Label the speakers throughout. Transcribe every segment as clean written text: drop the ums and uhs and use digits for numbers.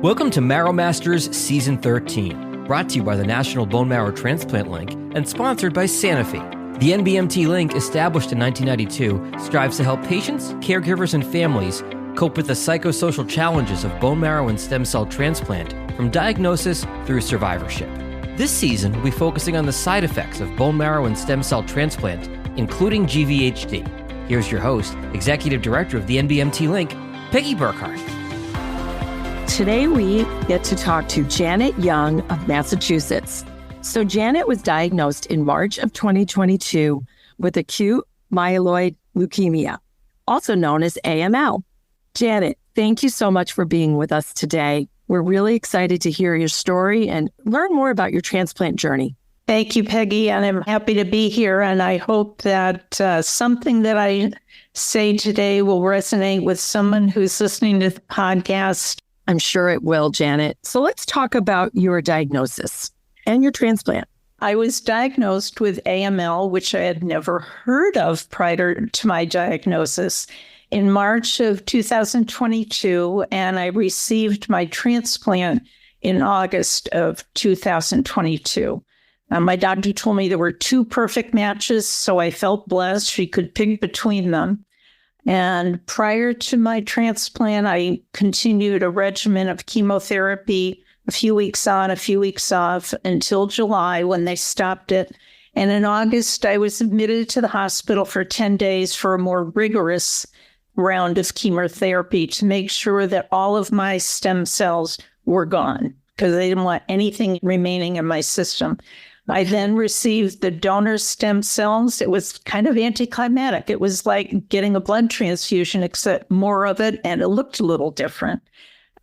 Speaker 1: Welcome to Marrow Masters Season 13, brought to you by the National Bone Marrow Transplant Link and sponsored by Sanofi. The NBMT Link, established in 1992, strives to help patients, caregivers, and families cope with the psychosocial challenges of bone marrow and stem cell transplant, from diagnosis through survivorship. This season, we'll be focusing on the side effects of bone marrow and stem cell transplant, including GVHD. Here's your host, Executive Director of the NBMT Link, Peggy Burkhardt.
Speaker 2: Today, we get to talk to Janet Young of Massachusetts. So Janet was diagnosed in March of 2022 with acute myeloid leukemia, also known as AML. Janet, thank you so much for being with us today. We're really excited to hear your story and learn more about your transplant journey.
Speaker 3: Thank you, Peggy, and I'm happy to be here. And I hope that something that I say today will resonate with someone who's listening to the podcast.
Speaker 2: I'm sure it will, Janet. So let's talk about your diagnosis and your transplant.
Speaker 3: I was diagnosed with AML, which I had never heard of prior to my diagnosis, in March of 2022, and I received my transplant in August of 2022. My doctor told me there were two perfect matches, so I felt blessed. She could pick between them. And prior to my transplant, I continued a regimen of chemotherapy, a few weeks on, a few weeks off, until July when they stopped it. And in August, I was admitted to the hospital for 10 days for a more rigorous round of chemotherapy to make sure that all of my stem cells were gone, because they didn't want anything remaining in my system. I then received the donor stem cells. It was kind of anticlimactic. It was like getting a blood transfusion, except more of it, and it looked a little different.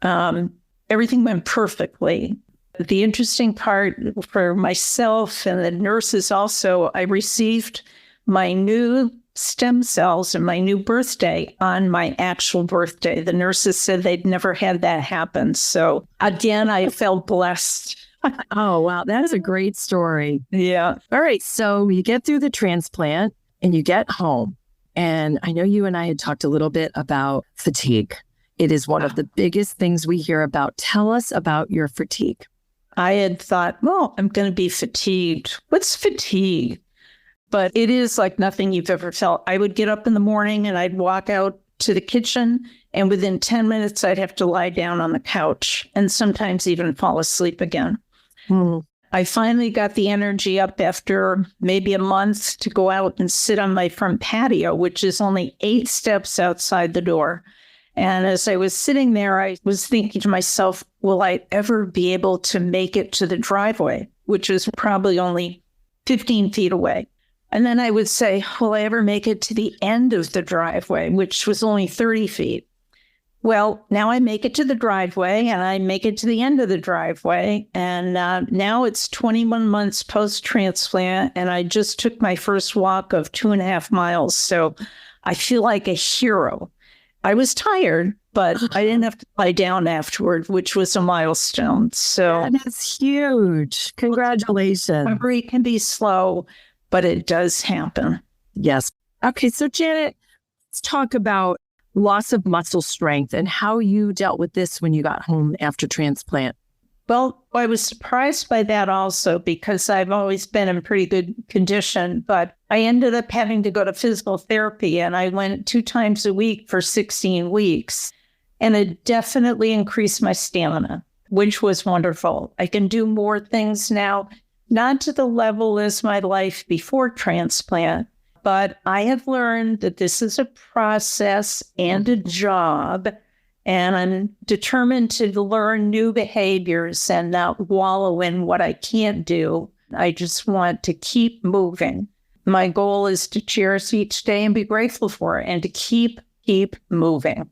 Speaker 3: Everything went perfectly. The interesting part for myself and the nurses also, I received my new stem cells and my new birthday on my actual birthday. The nurses said they'd never had that happen. So again, I felt blessed.
Speaker 2: Oh, wow. That is a great story.
Speaker 3: Yeah.
Speaker 2: All right. So you get through the transplant and you get home. And I know you and I had talked a little bit about fatigue. It is one of the biggest things we hear about. Tell us about your fatigue.
Speaker 3: I had thought, well, I'm going to be fatigued. What's fatigue? But it is like nothing you've ever felt. I would get up in the morning and I'd walk out to the kitchen, and within 10 minutes, I'd have to lie down on the couch and sometimes even fall asleep again. I finally got the energy up after maybe a month to go out and sit on my front patio, which is only 8 steps outside the door. And as I was sitting there, I was thinking to myself, will I ever be able to make it to the driveway, which is probably only 15 feet away? And then I would say, will I ever make it to the end of the driveway, which was only 30 feet? Well, now I make it to the driveway and I make it to the end of the driveway. And now it's 21 months post-transplant. And I just took my first walk of 2.5 miles. So I feel like a hero. I was tired, but I didn't have to lie down afterward, which was a milestone. So
Speaker 2: that's huge. Congratulations.
Speaker 3: Recovery can be slow, but it does happen.
Speaker 2: Yes. Okay. So Janet, let's talk about loss of muscle strength and how you dealt with this when you got home after transplant.
Speaker 3: Well, I was surprised by that also because I've always been in pretty good condition, but I ended up having to go to physical therapy, and I went 2 times a week for 16 weeks. And it definitely increased my stamina, which was wonderful. I can do more things now, not to the level as my life before transplant, but I have learned that this is a process and a job, and I'm determined to learn new behaviors and not wallow in what I can't do. I just want to keep moving. My goal is to cherish each day and be grateful for it, and to keep moving.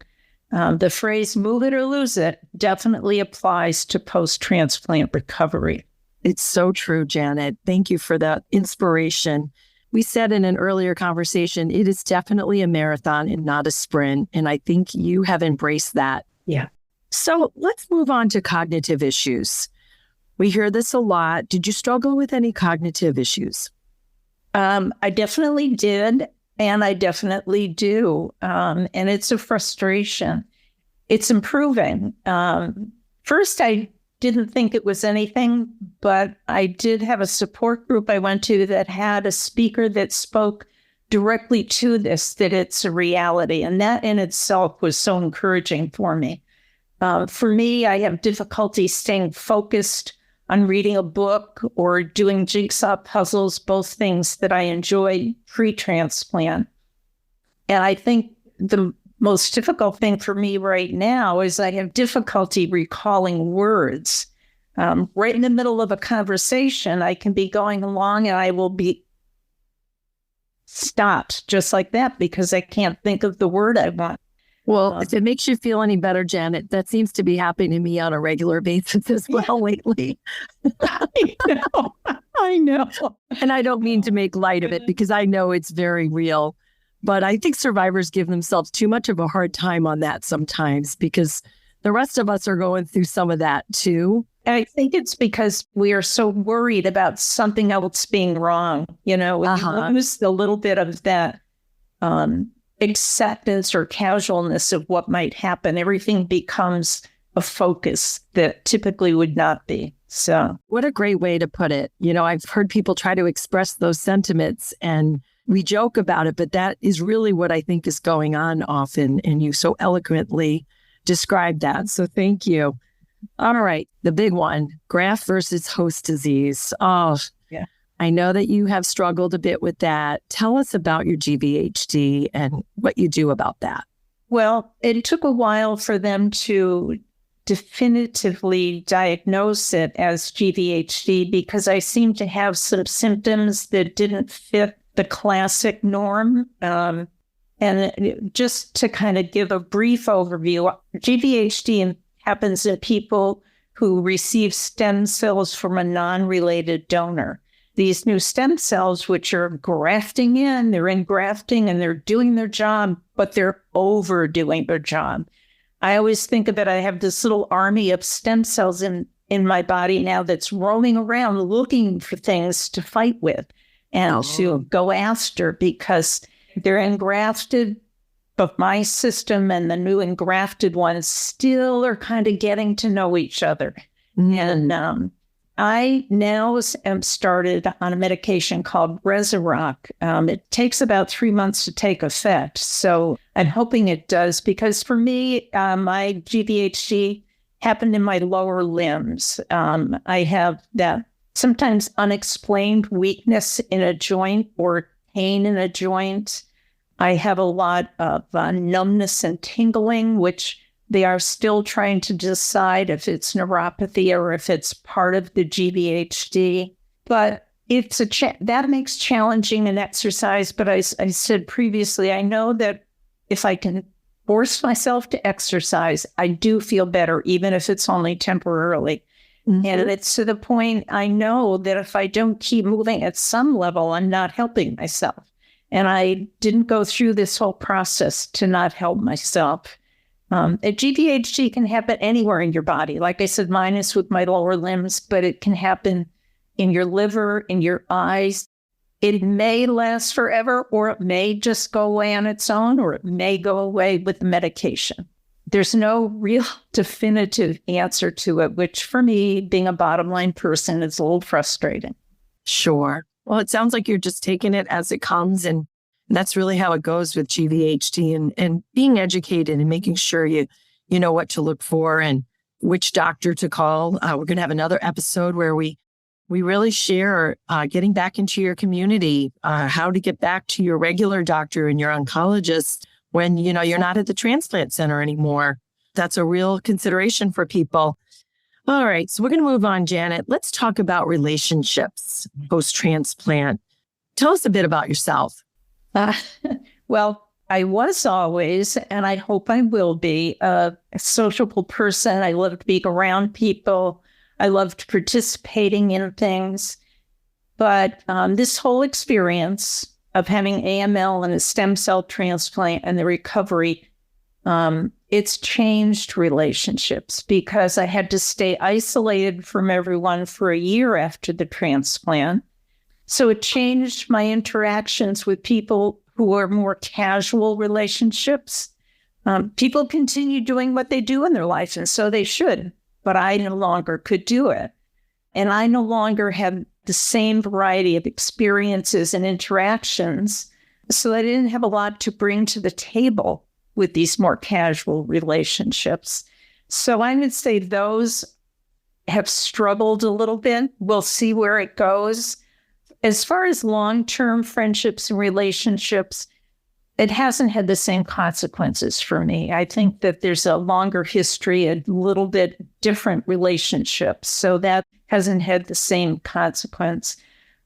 Speaker 3: The phrase "move it or lose it" definitely applies to post-transplant recovery.
Speaker 2: It's so true, Janet. Thank you for that inspiration. We said in an earlier conversation, it is definitely a marathon and not a sprint. And I think you have embraced that.
Speaker 3: Yeah.
Speaker 2: So let's move on to cognitive issues. We hear this a lot. Did you struggle with any cognitive issues?
Speaker 3: I definitely did. And I definitely do. And it's a frustration. It's improving. first, I didn't think it was anything, but I did have a support group I went to that had a speaker that spoke directly to this, that it's a reality. And that in itself was so encouraging for me. For me, I have difficulty staying focused on reading a book or doing jigsaw puzzles, both things that I enjoy pre-transplant. And I think the most difficult thing for me right now is I have difficulty recalling words. Right in the middle of a conversation, I can be going along and I will be stopped just like that because I can't think of the word I want.
Speaker 2: Well, if it makes you feel any better, Janet, that seems to be happening to me on a regular basis as well lately.
Speaker 3: I know.
Speaker 2: And I don't mean to make light of it because I know it's very real. But I think survivors give themselves too much of a hard time on that sometimes because the rest of us are going through some of that too.
Speaker 3: And I think it's because we are so worried about something else being wrong. You know, you lose a little bit of that acceptance or casualness of what might happen. Everything becomes a focus that typically would not be. So
Speaker 2: what a great way to put it. You know, I've heard people try to express those sentiments and we joke about it, but that is really what I think is going on often. And you so eloquently described that. So thank you. All right. The big one, graft versus host disease. Oh,
Speaker 3: yeah.
Speaker 2: I know that you have struggled a bit with that. Tell us about your GVHD and what you do about that.
Speaker 3: Well, it took a while for them to definitively diagnose it as GVHD because I seemed to have some symptoms that didn't fit the classic norm. And just to kind of give a brief overview, GVHD happens in people who receive stem cells from a non-related donor. These new stem cells, which are grafting in, they're engrafting and they're doing their job, but they're overdoing their job. I always think of it, I have this little army of stem cells in my body now that's roaming around looking for things to fight with and to go after because they're engrafted, but my system and the new engrafted ones still are kind of getting to know each other. And I now am started on a medication called Remarkably. It takes about 3 months to take effect. So I'm hoping it does because for me, my GVHD happened in my lower limbs. I have that sometimes unexplained weakness in a joint or pain in a joint. I have a lot of numbness and tingling, which they are still trying to decide if it's neuropathy or if it's part of the GVHD. But it's that makes challenging an exercise. But I said previously, I know that if I can force myself to exercise, I do feel better, even if it's only temporarily. Mm-hmm. And it's to the point I know that if I don't keep moving at some level, I'm not helping myself. And I didn't go through this whole process to not help myself. A GVHD can happen anywhere in your body. Like I said, mine is with my lower limbs, but it can happen in your liver, in your eyes. It may last forever, or it may just go away on its own, or it may go away with medication. There's no real definitive answer to it, which for me, being a bottom line person, is a little frustrating.
Speaker 2: Sure. Well, it sounds like you're just taking it as it comes. And that's really how it goes with GVHD and being educated and making sure you know what to look for and which doctor to call. We're going to have another episode where we really share getting back into your community, how to get back to your regular doctor and your oncologist when, you're not at the transplant center anymore. That's a real consideration for people. All right. So we're going to move on, Janet. Let's talk about relationships post-transplant. Tell us a bit about yourself.
Speaker 3: Well, I was always, and I hope I will be, a sociable person. I loved being around people. I loved participating in things. But this whole experience of having AML and a stem cell transplant and the recovery, it's changed relationships because I had to stay isolated from everyone for a year after the transplant. So it changed my interactions with people who are more casual relationships. People continue doing what they do in their life, and so they should. but I no longer could do it. And I no longer had the same variety of experiences and interactions. So I didn't have a lot to bring to the table with these more casual relationships. So I would say those have struggled a little bit. We'll see where it goes. As far as long-term friendships and relationships, it hasn't had the same consequences for me. I think that there's a longer history, a little bit different relationships. So that hasn't had the same consequence.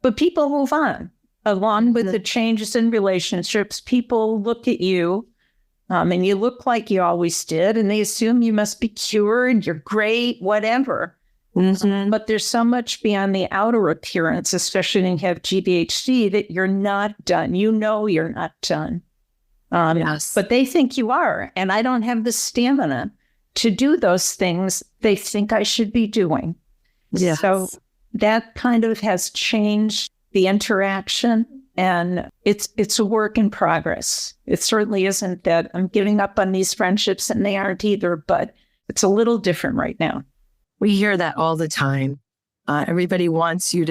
Speaker 3: But people move on. Along with the changes in relationships, people look at you and you look like you always did, and they assume you must be cured, you're great, whatever. Mm-hmm. But there's so much beyond the outer appearance, especially when you have GVHD, that you're not done. You know you're not done. Yes. But they think you are, and I don't have the stamina to do those things they think I should be doing. Yes. So that kind of has changed the interaction, and it's a work in progress. It certainly isn't that I'm giving up on these friendships, and they aren't either, but it's a little different right now.
Speaker 2: We hear that all the time. Everybody wants you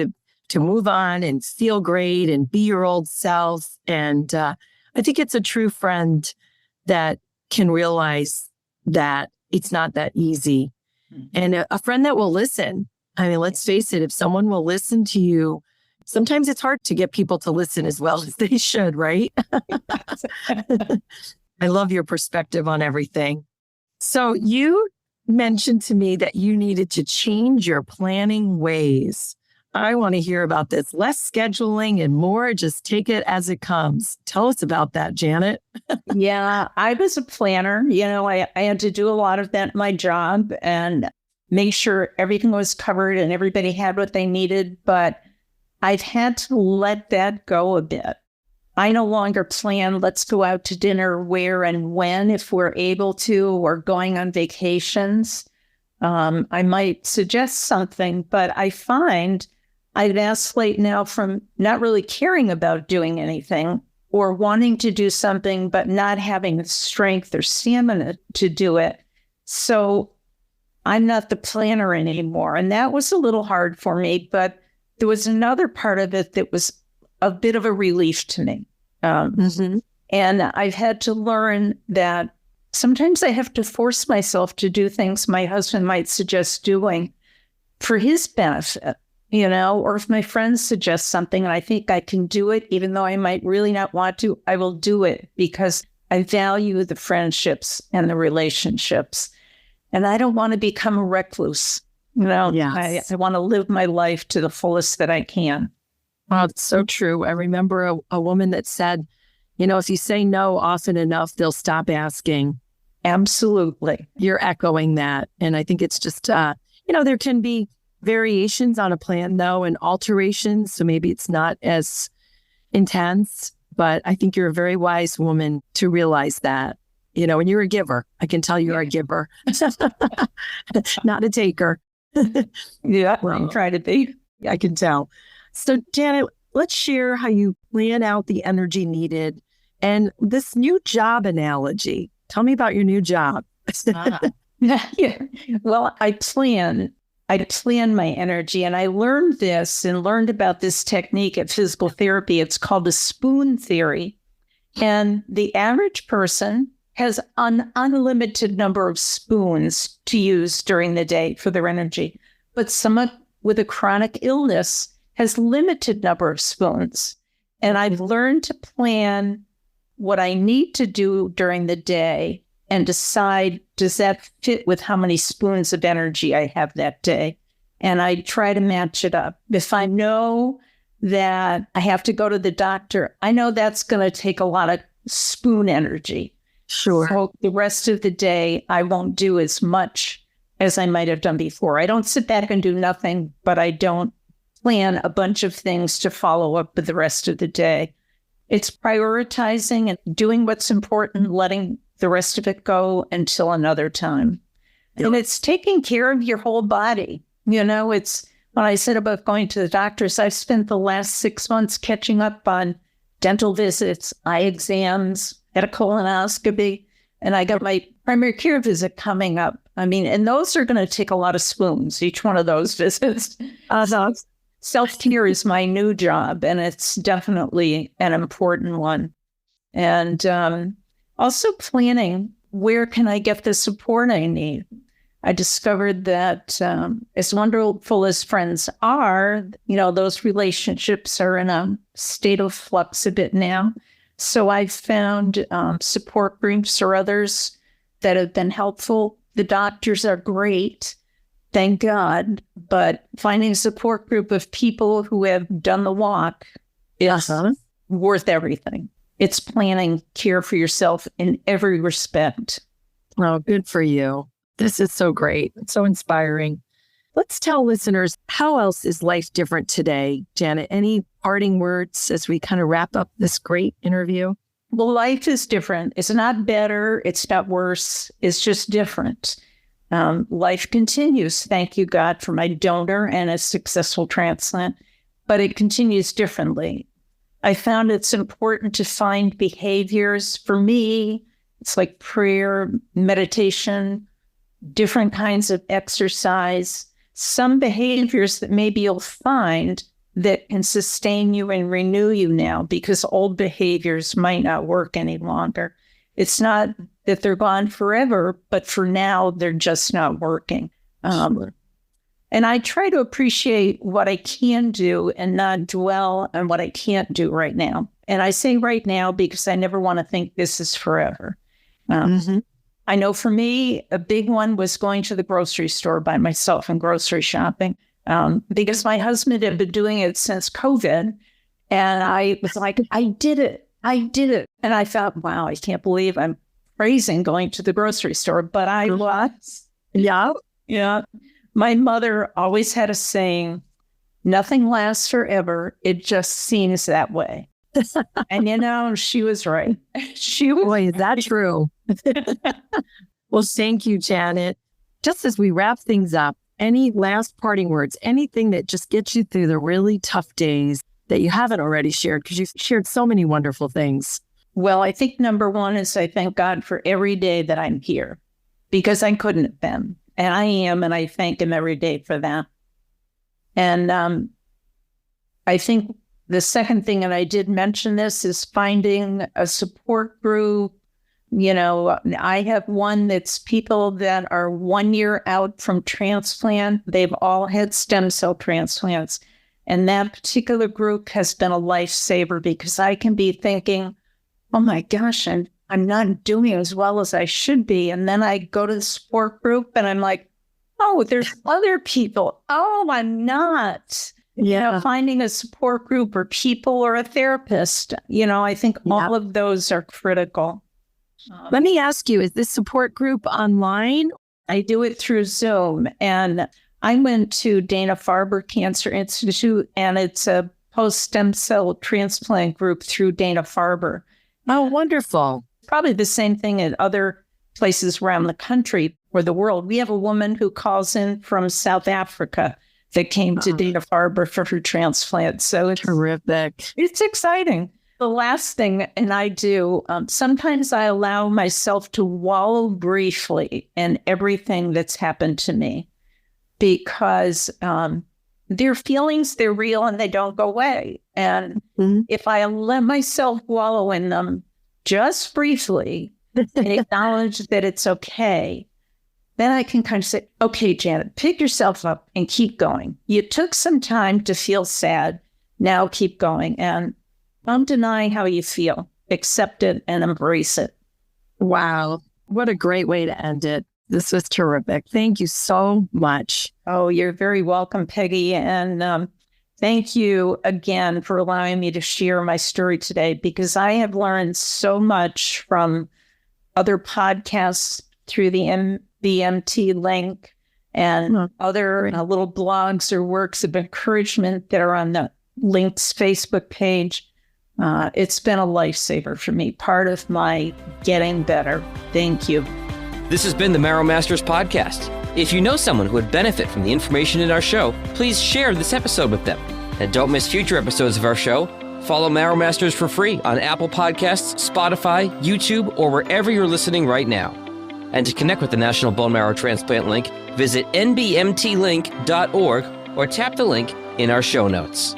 Speaker 2: to move on and feel great and be your old self. And I think it's a true friend that can realize that it's not that easy. Mm-hmm. And a friend that will listen. I mean, let's face it, if someone will listen to you, sometimes it's hard to get people to listen as well as they should, right? I love your perspective on everything. So you mentioned to me that you needed to change your planning ways. I want to hear about this. Less scheduling and more just take it as it comes. Tell us about that, Janet.
Speaker 3: Yeah, I was a planner. I had to do a lot of that in my job and make sure everything was covered and everybody had what they needed. But I've had to let that go a bit. I no longer plan, let's go out to dinner where and when, if we're able to, or going on vacations. I might suggest something, but I find I vacillate now from not really caring about doing anything or wanting to do something, but not having the strength or stamina to do it. So I'm not the planner anymore. And that was a little hard for me, but there was another part of it that was a bit of a relief to me. And I've had to learn that sometimes I have to force myself to do things my husband might suggest doing for his benefit, or if my friends suggest something and I think I can do it, even though I might really not want to, I will do it because I value the friendships and the relationships. And I don't want to become a recluse. Yes. I want to live my life to the fullest that I can.
Speaker 2: Oh, it's so true. I remember a woman that said, if you say no often enough, they'll stop asking.
Speaker 3: Absolutely.
Speaker 2: You're echoing that. And I think it's just, there can be variations on a plan, though, and alterations. So maybe it's not as intense, but I think you're a very wise woman to realize that, and you're a giver. I can tell you're a giver, not a taker.
Speaker 3: Yeah, well, I try to be.
Speaker 2: I can tell. So, Janet, let's share how you plan out the energy needed and this new job analogy. Tell me about your new job.
Speaker 3: Yeah. Well, I plan my energy, and I learned about this technique at physical therapy. It's called the spoon theory. And the average person has an unlimited number of spoons to use during the day for their energy. But someone with a chronic illness has limited number of spoons. And I've learned to plan what I need to do during the day and decide, does that fit with how many spoons of energy I have that day? And I try to match it up. If I know that I have to go to the doctor, I know that's going to take a lot of spoon energy.
Speaker 2: Sure.
Speaker 3: So the rest of the day, I won't do as much as I might have done before. I don't sit back and do nothing, but I don't plan a bunch of things to follow up with the rest of the day. It's prioritizing and doing what's important, letting the rest of it go until another time. Yep. And it's taking care of your whole body. It's when I said about going to the doctors, I've spent the last 6 months catching up on dental visits, eye exams, had a colonoscopy, and I got my primary care visit coming up. I mean, and those are going to take a lot of spoons, each one of those visits. Self-care is my new job, and it's definitely an important one. And also planning, where can I get the support I need? I discovered that as wonderful as friends are, those relationships are in a state of flux a bit now. So I've found support groups or others that have been helpful. The doctors are great, thank God, but finding a support group of people who have done the walk is worth everything. It's planning care for yourself in every respect.
Speaker 2: Oh, good for you. This is so great. It's so inspiring. Let's tell listeners, how else is life different today? Janet, any parting words as we kind of wrap up this great interview?
Speaker 3: Well, life is different. It's not better. It's not worse. It's just different. Life continues. Thank you, God, for my donor and a successful transplant, but it continues differently. I found it's important to find behaviors. For me, it's like prayer, meditation, different kinds of exercise, some behaviors that maybe you'll find that can sustain you and renew you now, because old behaviors might not work any longer. It's not that they're gone forever, but for now, they're just not working. And I try to appreciate what I can do and not dwell on what I can't do right now. And I say right now because I never want to think this is forever. I know for me, a big one was going to the grocery store by myself and grocery shopping, because my husband had been doing it since COVID. And I was like, I did it. And I thought, wow, I can't believe I'm praising going to the grocery store, but I was. Yeah. My mother always had a saying, nothing lasts forever. It just seems that way. And, she was right.
Speaker 2: Boy, is that true? Well, thank you, Janet. Just as we wrap things up, any last parting words, anything that just gets you through the really tough days that you haven't already shared, because you've shared so many wonderful things?
Speaker 3: Well, I think number one is I thank God for every day that I'm here, because I couldn't have been. And I am, and I thank him every day for that. And I think the second thing, and I did mention this, is finding a support group. I have one that's people that are 1 year out from transplant. They've all had stem cell transplants. And that particular group has been a lifesaver, because I can be thinking, oh my gosh, I'm not doing as well as I should be. And then I go to the support group and I'm like, oh, there's other people. Oh, I'm not. Finding a support group or people or a therapist, I think all of those are critical.
Speaker 2: Let me ask you, is this support group online?
Speaker 3: I do it through Zoom. And I went to Dana-Farber Cancer Institute, and it's a post-stem cell transplant group through Dana-Farber.
Speaker 2: Oh, wonderful.
Speaker 3: Probably the same thing at other places around the country or the world. We have a woman who calls in from South Africa that came to Dana-Farber for her transplant. So it's
Speaker 2: terrific.
Speaker 3: It's exciting. The last thing, and I do, sometimes I allow myself to wallow briefly in everything that's happened to me, because they're feelings, they're real, and they don't go away. And if I let myself wallow in them just briefly and acknowledge that it's okay, then I can kind of say, okay, Janet, pick yourself up and keep going. You took some time to feel sad. Now keep going. And don't deny how you feel. Accept it and embrace it.
Speaker 2: Wow. What a great way to end it. This was terrific. Thank you so much.
Speaker 3: Oh, you're very welcome, Peggy. And thank you again for allowing me to share my story today, because I have learned so much from other podcasts through the MBMT link and other little blogs or works of encouragement that are on the link's Facebook page. It's been a lifesaver for me, part of my getting better. Thank you.
Speaker 1: This has been the Marrow Masters podcast. If you know someone who would benefit from the information in our show, please share this episode with them. And don't miss future episodes of our show. Follow Marrow Masters for free on Apple Podcasts, Spotify, YouTube, or wherever you're listening right now. And to connect with the National Bone Marrow Transplant Link, visit nbmtlink.org or tap the link in our show notes.